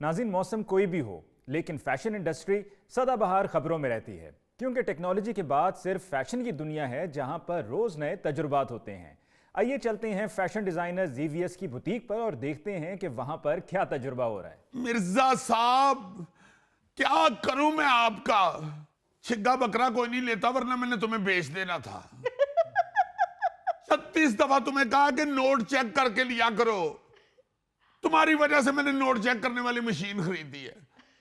नाज़रीन, मौसम कोई भी हो लेकिन फैशन इंडस्ट्री सदाबहार खबरों में रहती है, क्योंकि टेक्नोलॉजी के बाद सिर्फ फैशन की दुनिया है जहां पर रोज नए तजुर्बात होते हैं। आइए चलते हैं फैशन डिजाइनर ZVS की बुटीक पर और देखते हैं कि वहां पर क्या तजुर्बा हो रहा है। मिर्जा साहब, क्या करूं मैं आपका? छिग्गा बकरा कोई नहीं लेता, वरना मैंने तुम्हें बेच देना था। 36 दफा तुम्हें कहा कि नोट चेक करके लिया करो। तुम्हारी वजह से मैंने नोट चेक करने वाली मशीन खरीदी है।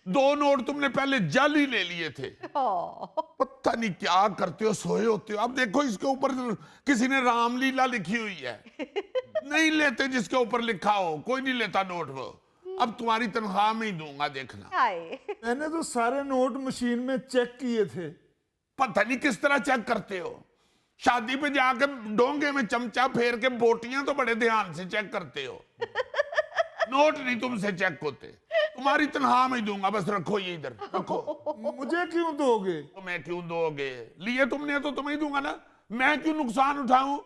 2 नोट तुमने पहले जल ही ले लिए थे। पता नहीं क्या करते हो, सोए होते हो। अब देखो, इसके ऊपर किसी ने रामलीला लिखी हुई है। नहीं लेते जिसके ऊपर लिखा हो, कोई नहीं लेता नोट। वो अब तुम्हारी तनख्वाह में ही दूंगा, देखना। मैंने तो सारे नोट मशीन में चेक किए थे। पता नहीं किस तरह चेक करते हो। शादी पे जाके डोंगे में चमचा फेर के बोटियां तो बड़े ध्यान से चेक करते हो। नोट नहीं तुमसे चेक होते। तुम्हारी तनख्वाह में ही दूंगा, बस रखो ये इधर रखो। मुझे क्यों दोगे? तुम्हें क्यों दोगे? लिए तुमने तो तुम्हें ही दूंगा ना। मैं क्यों नुकसान उठाऊं?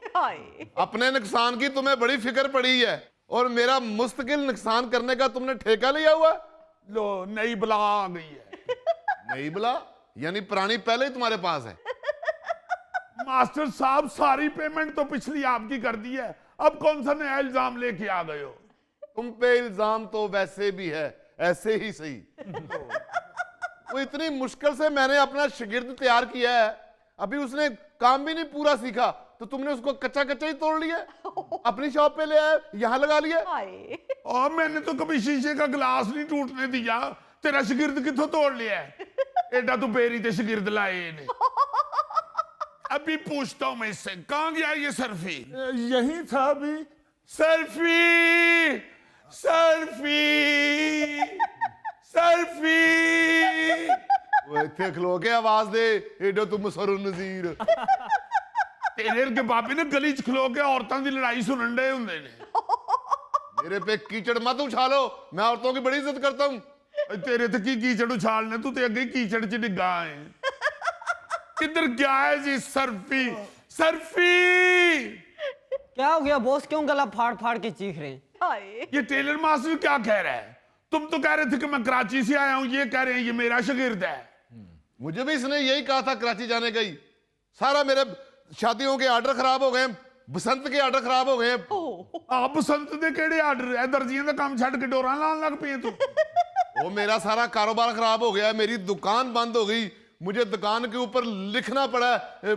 अपने नुकसान की तुम्हें बड़ी फिक्र पड़ी है और मेरा मुस्तकिल नुकसान करने का तुमने ठेका लिया हुआ। लो, नई बला आ गई है। नई बला यानी पुरानी पहले ही तुम्हारे पास है। मास्टर साहब, सारी पेमेंट तो पिछली आपकी कर दी है, अब कौन सा नया इल्जाम लेके आ गए हो? तुम पे इल्जाम तो वैसे भी है, ऐसे ही सही। वो इतनी मुश्किल से मैंने अपना शागिर्द तैयार किया है, अभी उसने काम भी नहीं पूरा सीखा तो तुमने उसको कच्चा कच्चा ही तोड़ लिया। अपनी शॉप पे ले आए, यहां लगा लिया। और मैंने तो कभी शीशे का गिलास नहीं टूटने दिया। तेरा शागिर्द किथों तोड़ लिया है? एडा तू बेरी ते शागिर्द लाए ने। अभी पूछता हूं मैं इससे, कहां गया ये सर्फी? यही था अभी। SARFAESI, SARFAESI, SARFAESI. वो इतने खलो के आवाज दे, एडो तुम सरो नजीर। तेरे के बाबे ने गली च खलो के औरतों की लड़ाई सुनन डे हुंदे ने। मेरे पे कीचड़ मत उछालो, मैं औरतों की बड़ी इज्जत करता हूँ। तेरे ते की कीचड़ उछालने, तू ते अगे कीचड़ च डिग्गा है। किधर क्या है जी सर्फी? सर्फी! क्या हो गया बॉस, क्यों गला फाड़ फाड़ के चीख रहे हैं? ये टेलर मास्टर क्या कह रहा है? तुम तो कह रहे थे कि मैं कराची से आया हूं, ये कह रहे हैं ये मेरा शागिर्द है। मुझे भी इसने यही कहा था कराची जाने का ही। सारा मेरे शादियों के आर्डर खराब हो गए, बसंत के आर्डर खराब हो गए। आप बसंत दे केड़े आर्डर है? दर्जियां दा काम छड़ के डोरा लान लग पे तू। वो मेरा सारा कारोबार खराब हो गया, मेरी दुकान बंद हो गई। मुझे दुकान के ऊपर लिखना पड़ा,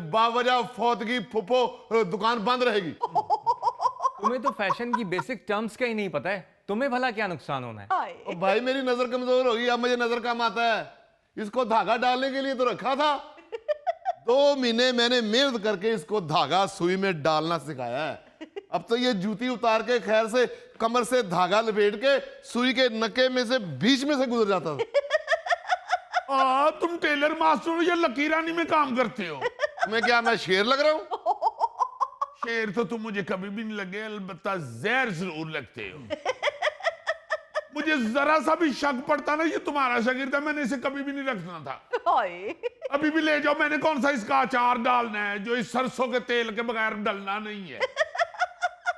बावजह फौतगी फुफो दुकान बंद रहेगी। तुम्हें तो फैशन की बेसिक टर्म्स का ही नहीं पता है, तुम्हें भला क्या नुकसान होना है? और भाई मेरी नजर कमजोर होगी, अब मुझे नजर कम आता है। इसको धागा डालने के लिए तो रखा था। 2 महीने मैंने मेहनत करके इसको धागा सुई में डालना सिखाया है। अब तो ये जूती उतार के खैर से कमर से धागा लपेट के सुई के नके में से बीच में से गुजर जाता था। तुम टेलर मास्टर हो या लकीरानी में काम करते हो? तुम्हें क्या मैं शेर लग रहा हूं? शेर तो तुम मुझे कभी भी नहीं लगे, अलबत्ता जहर जरूर लगते हो। मुझे जरा सा भी शक पड़ता ना ये तुम्हारा शागिर्द है, मैंने इसे कभी भी नहीं रखना था। अभी भी ले जाओ, मैंने कौन सा इसका अचार डालना है जो इस सरसों के तेल के बगैर डलना नहीं है।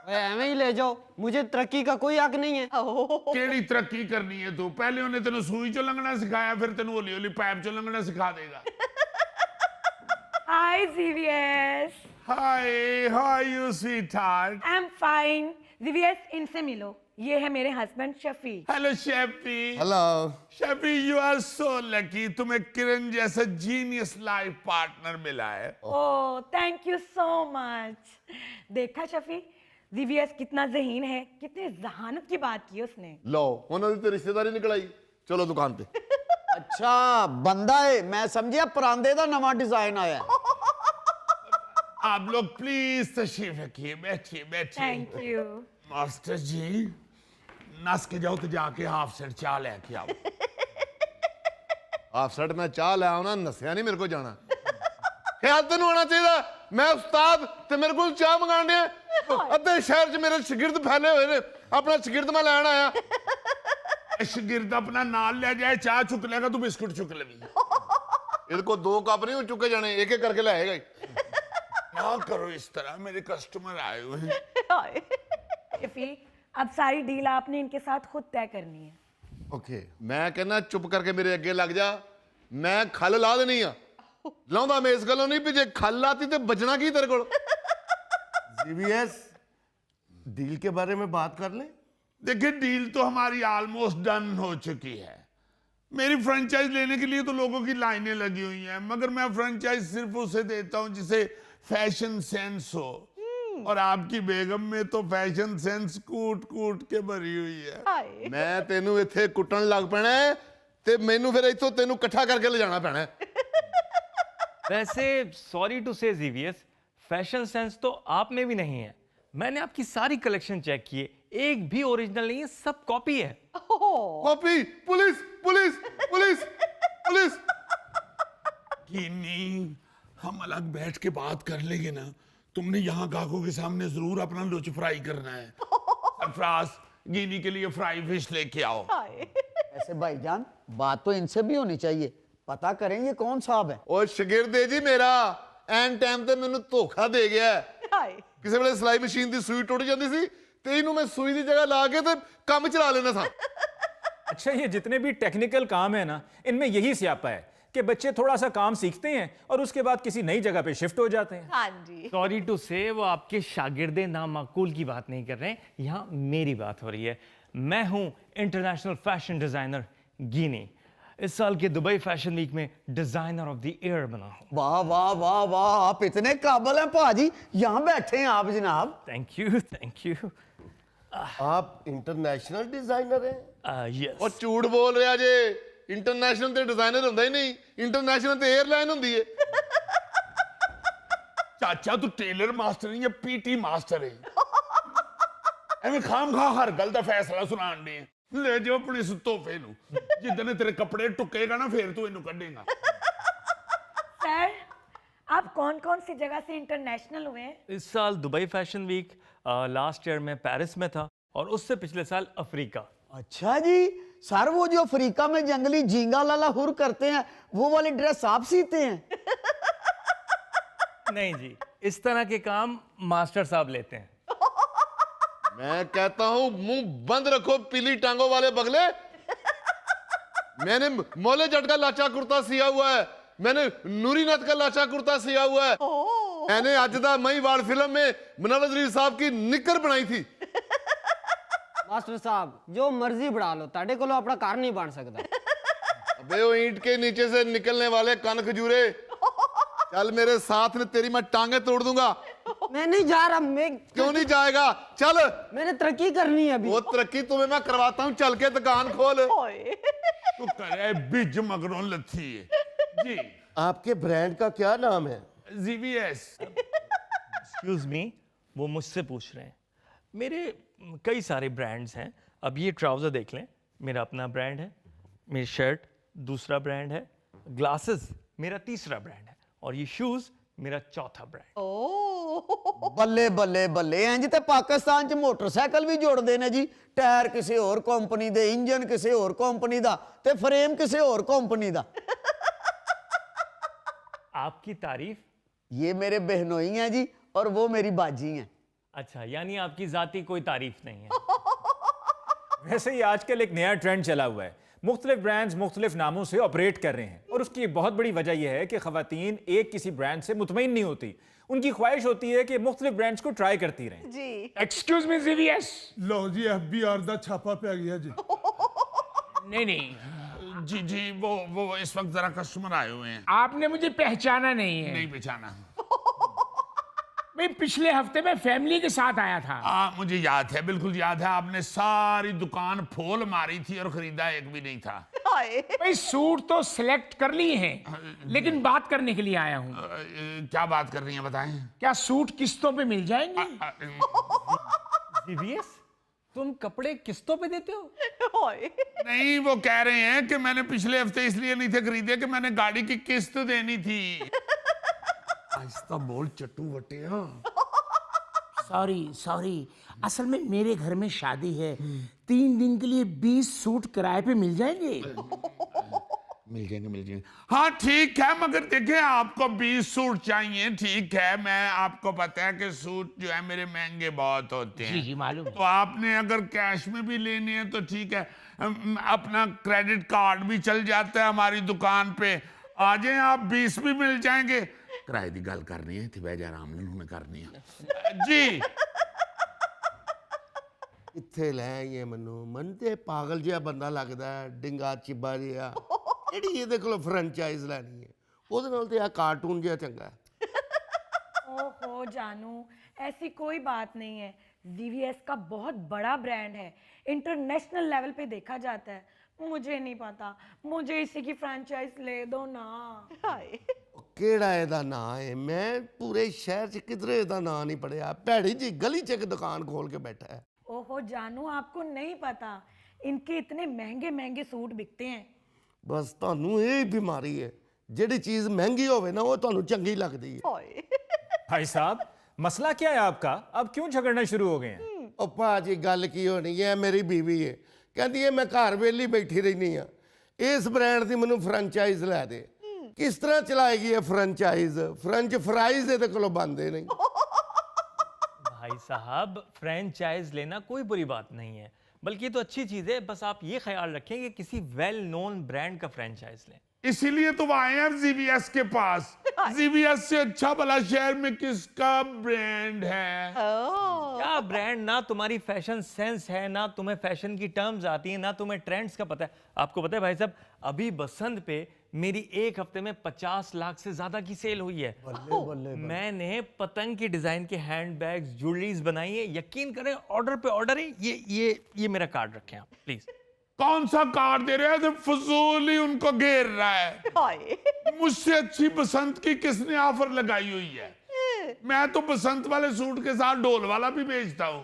एवं ही ले जाओ, मुझे तरक्की का कोई हक नहीं है। केड़ी तरक्की करनी है तू? पहले उन्हें तेन सुई चो लंघना सिखाया, फिर तेन होली होली पाइप चो लंघना सिखा देगा। Hi, ZVS. Hi, how you sweetheart? I'm fine. ZVS, इनसे मिलो। ये है मेरे husband Shafi. Hello Shefi. Hello. Shefi, you are so lucky, तुम्हें किरण जैसा जीनियस लाइफ पार्टनर मिला है। Oh, thank you so much. देखा शफी, ZVS कितना ज़हीन है, कितने जहानत की बात की उसने। लो, उन्होंने तो रिश्तेदारी निकलाई। चलो दुकान पे। अच्छा बंदा है, मैं समझिया परांदे दा नवा डिजाइन आया। आप लोग प्लीज तशरीफ रखिए, बैठिए बैठिए। Thank you. मास्टर जी, नस के जाओ तो जाके हाफ सेट चाह लेके आओ। हाफ सेट में चाह ले आओ ना, नसिया नहीं मेरे को जाना। ख्याल तेन होना चाहिए, मैं उस्ताद ते मेरे को चाह मंगाने है। अद्धे शहर च मेरे शागिर्द फैले हुए ने, अपना शागिर्द मैं लैन आया। शागिर्द अपना नाल ले जाए, चाह चुक लेगा, तू बिस्कुट चुक लेगी। इनको 2 कप नहीं चुके जाने, एक एक करके लाएगा। ना करो इस तरह, मेरे कस्टमर आए हुए हैं। शफी, अब सारी डील आपने इनके साथ खुद तय करनी है। ओके मैं कहना चुप करके मेरे अगे लग जा, मैं खल ला देनी आ। लाउंदा मैं इस गलों नहीं भी जे खल लाती ते बचना की तेरे को। जीवीएस डील के बारे में बात कर लें। देखिए डील तो हमारी ऑलमोस्ट डन हो चुकी है। मेरी फ्रेंचाइज लेने के लिए तो लोगों की लाइनें लगी हुई हैं, मगर मैं फ्रेंचाइज सिर्फ उसे देता हूं जिसे फैशन सेंस हो, और आपकी बेगम में तो फैशन सेंस कूट कूट के भरी हुई है। मैं तेनू इत्थे कुटन लग पैना है ते मैनू फिर इथों तेनू इकट्ठा करके ले जाना पैना है। वैसे सॉरी टू से जीवीएस, फैशन सेंस तो आप में भी नहीं है। मैंने आपकी सारी कलेक्शन चेक किए, एक भी ओरिजिनल नहीं है, सब कॉपी है। Copy, police police police police. गिनी, हम अलग बैठ के बात कर लेंगे ना। तुमने यहाँ गाहकों के सामने जरूर अपना लुच फ्राई करना है। सरफराज, गिनी के लिए फ्राई फिश लेके आओ। ऐसे भाईजान बात तो इनसे भी होनी चाहिए, पता करें ये कौन साहब है। और शागिर्द है जी मेरा एंड टाइम ते मैनू धोखा दे गया है। किसी वेले सिलाई मशीन दी सूई टुट जाती सी ते इनू मैं सूई दी जगह ला के ते काम चला लेना था। अच्छा, ये जितने भी टेक्निकल काम है ना, इनमें यही स्यापा है कि बच्चे थोड़ा सा काम सीखते हैं और उसके बाद किसी नई जगह पे शिफ्ट हो जाते हैं। हाँ जी। सॉरी टू से वो आपके शागिर्दे नामाकूल की बात नहीं कर रहे हैं, यहाँ मेरी बात हो रही है। मैं हूँ इंटरनेशनल फैशन डिजाइनर गिनी। इस साल के दुबई फैशन वीक में डिजाइनर ऑफ द ईयर बना हूँ। वाह वाह वाह वाह, आप इतने काबिल हैं भाजी, यहाँ बैठे हैं आप जनाब। Thank you thank you. आप इंटरनेशनल डिजाइनर हैं। यस। और झूठ बोल रहा जे, इंटरनेशनल ते डिजाइनर ਹੁੰਦਾ ही नहीं, इंटरनेशनल ते एयरलाइन ਹੁੰਦੀ है। चाचा तू टेलर मास्टर नहीं या पीटी मास्टर है? एवें खाम खा हर गल दा फैसला सुनाण दे। ले जाओ अपने इस तोहफे नु, जिद्दन तेरे कपड़े टुकेगा ना फिर तू इनू कढेगा। सर, आप कौन कौन सी जगह से इंटरनेशनल हुए हैं? इस साल Dubai fashion week, last year में पेरिस में था, और उससे पिछले साल अफ्रीका। अच्छा जी, सर वो जो अफ्रीका में जंगली झींगा लाला हुर करते हैं वो वाली ड्रेस आप सीते हैं? नहीं जी, इस तरह के काम मास्टर साहब लेते हैं। मैं कहता हूं मुंह बंद रखो पीली टांगों वाले बगले। मैंने मोले जट का लाचा कुर्ता सिया हुआ है, मैंने नूरी नथ का लाचा कुर्ता सिया हुआ है, मैंने आज दा महीवाल फिल्म में मनोज शरीफ साहब की निकर बनाई थी। मास्टर साहब जो मर्जी बढ़ा लो, ताड़े को अपना कार नहीं बन सकता। अबे वो ईंट के नीचे से निकलने वाले कान खजूरे, चल मेरे साथ में, तेरी मैं टांगे तोड़ दूंगा। मैं नहीं जा रहा। मैं क्यों नहीं जाएगा? चल, मैंने तरक्की करनी है अभी। वो तरक्की तुम्हें मैं करवाता हूं, चल के दुकान खोल। तू करे बिज मगरों लथी है जी। आपके ब्रांड का क्या नाम है? जीवीएस। एक्सक्यूज मी, वो मुझसे पूछ रहे हैं। मेरे कई सारे ब्रांड्स हैं। अब ये ट्राउज़र देख लें, मेरा अपना ब्रांड है। मेरी शर्ट दूसरा ब्रांड है। ग्लासेस मेरा तीसरा ब्रांड है, और ये शूज़ मेरा चौथा ब्रांड। बल्ले बल्ले बल्ले हैं जी, ते पाकिस्तान च मोटरसाइकिल भी जोड़ देने जी। टायर किसी और कंपनी दे, इंजन किसी और कंपनी दा, ते फ्रेम किसी और कंपनी दा। आपकी तारीफ। ये मेरे बहनोई हैं जी, और वो मेरी बाजी हैं। अच्छा, यानी आपकी जाती कोई तारीफ नहीं है। वैसे ही आजकल एक नया ट्रेंड चला हुआ है, मुख्तलिफ ब्रांड्स मुख्तलिफ नामों से ऑपरेट कर रहे हैं, और उसकी एक बहुत बड़ी वजह यह है कि खवातीन एक किसी ब्रांड से मुतमईन नहीं होती। उनकी ख्वाहिश होती है कि मुख्तलिफ ब्रांड्स को ट्राई करती रहें। जी। Excuse me GVS. लो जी एफबीआर दा छापा पे गया जी। नहीं नहीं, जी जी, वो इस वक्त जरा कस्टमर आए हुए हैं। आपने मुझे पहचाना नहीं है। नहीं पहचाना। मैं पिछले हफ्ते में फैमिली के साथ आया था। मुझे याद है, बिल्कुल याद है। आपने सारी दुकान फोल मारी थी और खरीदा एक भी नहीं था। भाई सूट तो सिलेक्ट कर लिए हैं, लेकिन बात करने के लिए आया हूँ। क्या बात कर रही हैं बताएं। क्या सूट किस्तों पे मिल जाएंगे? जीवीएस, तुम कपड़े किस्तों पे देते हो? नहीं, वो कह रहे हैं कि मैंने पिछले हफ्ते इसलिए नहीं थे खरीदे कि मैंने गाड़ी की किस्त देनी थी। आहिस्ता बोल चट्टू वटिया। सॉरी, असल में मेरे घर में शादी है। 3 दिन के लिए 20 सूट किराए पे मिल जाएंगे? मिल जाएंगे। हाँ ठीक है, मगर देखें आपको 20 सूट चाहिए, ठीक है, मैं आपको पता है कि सूट जो है मेरे महंगे बहुत होते हैं। जी जी मालूम। तो आपने अगर कैश में भी लेने हैं तो ठीक है, अपना क्रेडिट कार्ड भी चल जाता है हमारी दुकान पे, आ जाए आप, 20 भी मिल जाएंगे। किराए की गल करनी है, थी आराम ने करनी है जी। ਕਿੱਥੇ ਲੈ ਆਈਏ ਮਨ ਤੇ ਪਾਗਲ ਜਿਹਾ ਬੰਦਾ ਲੱਗਦਾ ਹੈ, ਡਿੰਗਾ ਚਿੱਬਾ ਜਿਹਾ, ਜਿਹੜੀ ਇਹਦੇ ਕੋਲ ਫਰੈਂਚਾਈਜ਼ ਲੈਣੀ ਹੈ, ਉਹਦੇ ਨਾਲ ਤੇ ਆ ਕਾਰਟੂਨ ਜਿਹਾ ਚੰਗਾ ਹੈ। ओहो जानू, ऐसी कोई बात नहीं है। जीवीएस का बहुत बड़ा ब्रांड है, इंटरनेशनल लेवल पे देखा जाता है। मुझे नहीं पता, मुझे इसी की फ्रेंचाइज ले दो ना। ਕਿਹੜਾ ਇਹਦਾ ਨਾਂ ਹੈ? ਮੈਂ ਪੂਰੇ ਸ਼ਹਿਰ 'ਚ ਕਿਧਰੇ ਇਹਦਾ ਨਾਂ ਨਹੀਂ ਪੜਿਆ। ਭੈੜੀ ਜੀ ਗਲੀ 'ਚ ਇੱਕ ਦੁਕਾਨ ਖੋਲ ਕੇ ਬੈਠਾ ਹੈ। ओहो जानू, आपको नहीं पता, इनके इतने महंगे महंगे सूट बिकते हैं। ਬਸ ਤੁਹਾਨੂੰ ਇਹ ਬਿਮਾਰੀ ਹੈ, ਜਿਹੜੀ ਚੀਜ਼ ਮਹਿੰਗੀ ਹੋਵੇ ਨਾ ਉਹ ਤੁਹਾਨੂੰ ਚੰਗੀ ਲੱਗਦੀ ਹੈ। भाई साहब, मसला क्या है आपका? अब क्यों झगड़ना शुरू हो गए हैं? ਉਹ ਭਾਜੀ ਗੱਲ ਕੀ ਹੋਣੀ ਹੈ, ਮੇਰੀ ਬੀਵੀ ਹੈ, ਕਹਿੰਦੀ ਹੈ ਮੈਂ ਘਰ ਵੇਲੀ ਬੈਠੀ ਰਹਿੰਦੀ ਆ, ਇਸ ਬ੍ਰਾਂਡ ਦੀ ਮੈਨੂੰ ਫਰੈਂਚਾਈਜ਼ ਲੈ ਦੇ। ਕਿਸ ਤਰ੍ਹਾਂ ਚਲਾਏਗੀ ਇਹ ਫਰੈਂਚਾਈਜ਼? ਫ੍ਰੈਂਚ ਫਰਾਈਜ਼ ਇਹਦੇ ਕੋਲੋਂ ਬਣਦੇ ਨਹੀਂ। भाई साहब, फ्रेंचाइज लेना कोई बुरी बात नहीं है, बल्कि ये तो अच्छी चीज़ है। बस आप ये ख्याल रखें कि किसी वेल नोन ब्रांड का फ्रेंचाइज लें। इसीलिए तो वो आए हैं जीवीएस के पास। जीवीएस से अच्छा भला शहर में किसका ब्रांड है? क्या ब्रांड? ना तुम्हारी फैशन सेंस है, ना तुम्हें फैशन की टर्म्स आती हैं, ना तुम्हें ट्रेंड्स का पता है। आपको पता है भाई साहब, अभी बसंत पे मेरी एक हफ्ते में 50 लाख से ज्यादा की सेल हुई है। मैंने पतंग की डिजाइन के हैंडबैग्स, ज्वेलरीज बनाई है। यकीन करें, ऑर्डर पे ऑर्डर है। ये मेरा कार्ड रखें आप प्लीज। कौन सा कार्ड दे रहे हैं? तो फजूल ही उनको घेर रहा है। मुझसे अच्छी बसंत की किसने ऑफर लगाई हुई है? मैं तो बसंत वाले सूट के साथ ढोल वाला भी बेचता हूँ।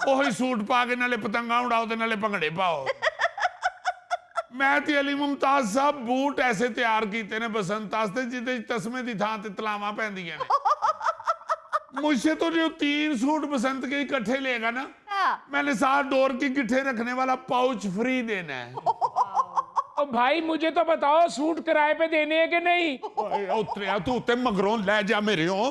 वही सूट पा के नाले पतंगा उड़ाओ ते नाले भंगड़े पाओ। मैं ते अली मुमताज साहब बूट ऐसे तैयार कीते ने बसंत आस्ते जिदे तस्मे दी थां ते तलावां पैंदियां ने। मुझसे तो जो 3 सूट बसंत के इकट्ठे लेगा ना, मैंने 7 डोर की गिट्ठे रखने वाला पाउच फ्री देना है। ओ भाई मुझे तो बताओ, सूट किराए पे देने हैं कि नहीं? उतरिया तू ते मगरों ले जा मेरे हो।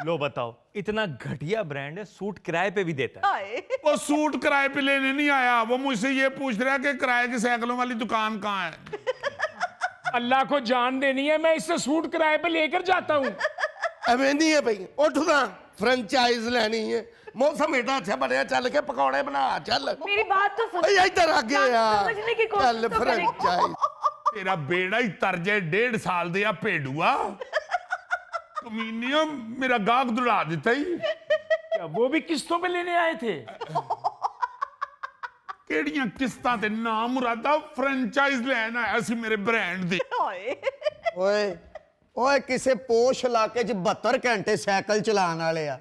लो बताओ, इतना घटिया ब्रांड है, सूट किराए पे भी देता है। वो सूट किराए पे लेने नहीं आया, वो मुझसे ये पूछ रहा है कि किराए की साइकिलों वाली दुकान कहाँ है। अल्लाह को जान देनी है, मैं इससे सूट किराए पे लेकर जाता हूँ। ਐਵੇਂ ਨਹੀਂ ਹੈ ਭਈ, ਉੱਠਦਾ ਫਰੈਂਚਾਈਜ਼ ਲੈਣੀ ਹੈ। ਮੌਸਮ ਏਡਾ ਅੱਛਾ ਬਣਿਆ, ਚੱਲ ਕੇ ਪਕੌੜੇ ਬਣਾ ਚੱਲ। मेरी बात तो सुन। ਓਏ ਇੱਧਰ ਆ ਗਿਆ समझने की कोशिश ਚੱਲ तो करें। ਫਰੈਂਚਾਈਜ਼। तेरा बेड़ा ही तरजे 1.5 साल दिया भेडुआ। कमीनियों मेरा गाहक दुड़ा देता ही। क्या वो भी किस्तों पे लेने आए थे? केड़ियां किस्तां ते नाम मुरादा फ्रेंचाइज लेना है असि मेरे ब्रांड दी। ਓਏ ਓਏ ਕਿਸੇ ਪੋਸ਼ ਇਲਾਕੇ 'ਚ 72 ਘੰਟੇ ਸਾਈਕਲ ਚਲਾਉਣ ਵਾਲੇ ਆ।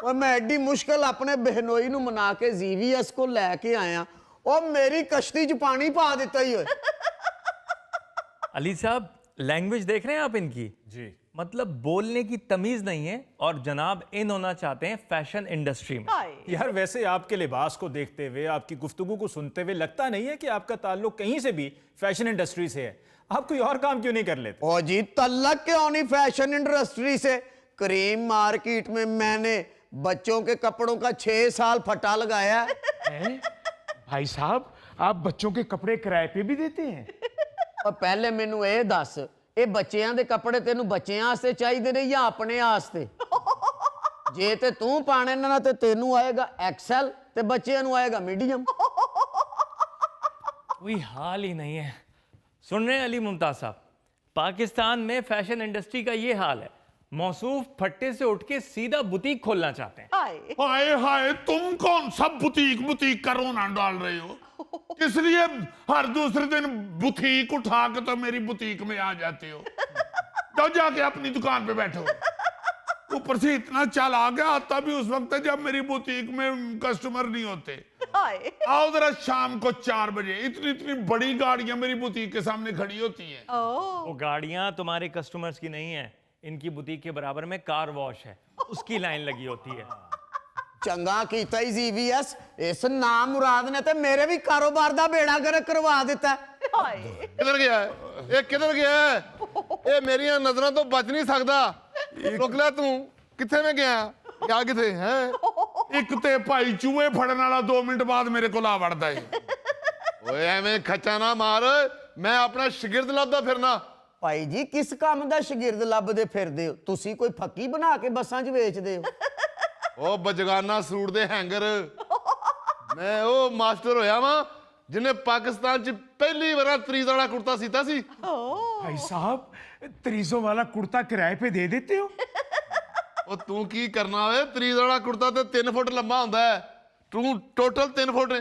ਓਏ ਮੈਂ ਐਡੀ ਮੁਸ਼ਕਲ ਆਪਣੇ ਬਹਿਨੋਈ ਨੂੰ ਮਨਾ ਕੇ ਜੀਵੀਐਸ ਕੋ ਲੈ ਕੇ ਆਇਆ, ਉਹ ਮੇਰੀ ਕਸ਼ਤੀ 'ਚ ਪਾਣੀ ਪਾ ਦਿੱਤਾ ਹੀ ਓਏ। अली साहब, लैंग्वेज देख रहे हैं आप इनकी? जी। मतलब बोलने की तमीज नहीं है, और जनाब इन होना चाहते हैं फैशन इंडस्ट्री में। यार वैसे आपके लिबास को देखते हुए, आपकी गुफ्तगू को सुनते हुए लगता नहीं है कि आपका ताल्लुक कहीं से भी फैशन इंडस्ट्री से है। आप कोई और काम क्यों नहीं कर लेते? ओ जी, तल्लक क्यों नहीं फैशन इंडस्ट्री से? क्रीम मार्केट में मैंने बच्चों के कपड़ों का 6 साल फटा लगाया है। भाई साहब, आप बच्चों के कपड़े किराए पे भी देते हैं? और पहले मैनू ये दस, ये बच्चों के कपड़े तेनू बच्चों वास्ते चाहिए ने या अपने वास्ते? जे ते तू पाने ना ते तेनू आएगा एक्सेल ते बच्चों नू आएगा मीडियम। कोई हाल ही नहीं है। सुन रहे हैं अली मुमताज साहब, पाकिस्तान में फैशन इंडस्ट्री का ये हाल है। मौसूफ फट्टे से उठ के सीधा बुटीक खोलना चाहते हैं। हाय हाय, तुम कौन सा बुटीक का रोना डाल रहे हो? किस लिए हर दूसरे दिन बुटीक उठा के तो मेरी बुटीक में आ जाते हो? जाओ जाके अपनी दुकान पे बैठो। ऊपर से इतना चाल आ गया, आता भी उस वक्त है जब मेरी बुटीक में कस्टमर नहीं होते। आओ जरा शाम को 4 बजे। इतनी इतनी बड़ी गाड़ियां मेरी बुटीक के सामने खड़ी होती हैं। वो गाड़ियां तुम्हारे कस्टमर्स की नहीं है, इनकी बुटीक के बराबर में कार वॉश है, उसकी लाइन लगी होती है। चंगा कीता ही जीवीएस, इस नाम मुराद ने ते मेरे भी कारोबार दा बेड़ा गर्क करवा दिता है। किधर गया है ये किधर गया है ये मेरिया नजरों तो बच नहीं सकता रुक ले तू किथे में गया क्या किथे है ਇੱਕ ਤੇ ਭਾਈ ਚੂਹੇ ਫੜਨ ਵਾਲਾ 2 ਮਿੰਟ ਬਾਅਦ ਮੇਰੇ ਕੋਲ ਆ ਵੜਦਾ ਏ ओए ਐਵੇਂ ਖੱਚਾ ਨਾ ਮਾਰ ਮੈਂ ਆਪਣਾ ਸ਼ਾਗਿਰਦ ਲੱਭਦਾ ਫਿਰਨਾ ਭਾਈ ਜੀ ਕਿਸ ਕੰਮ ਦਾ ਸ਼ਾਗਿਰਦ ਲੱਭਦੇ ਫਿਰਦੇ ਹੋ ਤੁਸੀਂ ਕੋਈ ਫੱਕੀ ਬਣਾ ਕੇ ਬੱਸਾਂ 'ਚ ਵੇਚਦੇ ਹੋ ਉਹ ਬਜਗਾਨਾ ਸੂਟ ਦੇ ਹੈਂਗਰ ਮੈਂ ਉਹ ਮਾਸਟਰ ਹੋਇਆ ਵਾਂ ਜਿਹਨੇ ਪਾਕਿਸਤਾਨ 'ਚ ਪਹਿਲੀ ਵਾਰ ਤਰੀਜ਼ ਵਾਲਾ ਕੁੜਤਾ ਸੀਤਾ ਸੀ भाई साहब तरीजों वाला कुर्ता किराए पे दे देते हो ਉਹ ਤੂੰ ਕੀ ਕਰਨਾ ਓਏ ਤਰੀਜ਼ ਵਾਲਾ ਕੁੜਤਾ ਤੇ 3 ਫੁੱਟ ਲੰਬਾ ਹੁੰਦਾ ਹੈ ਤੂੰ ਟੋਟਲ 3 ਫੁੱਟ ਹੈ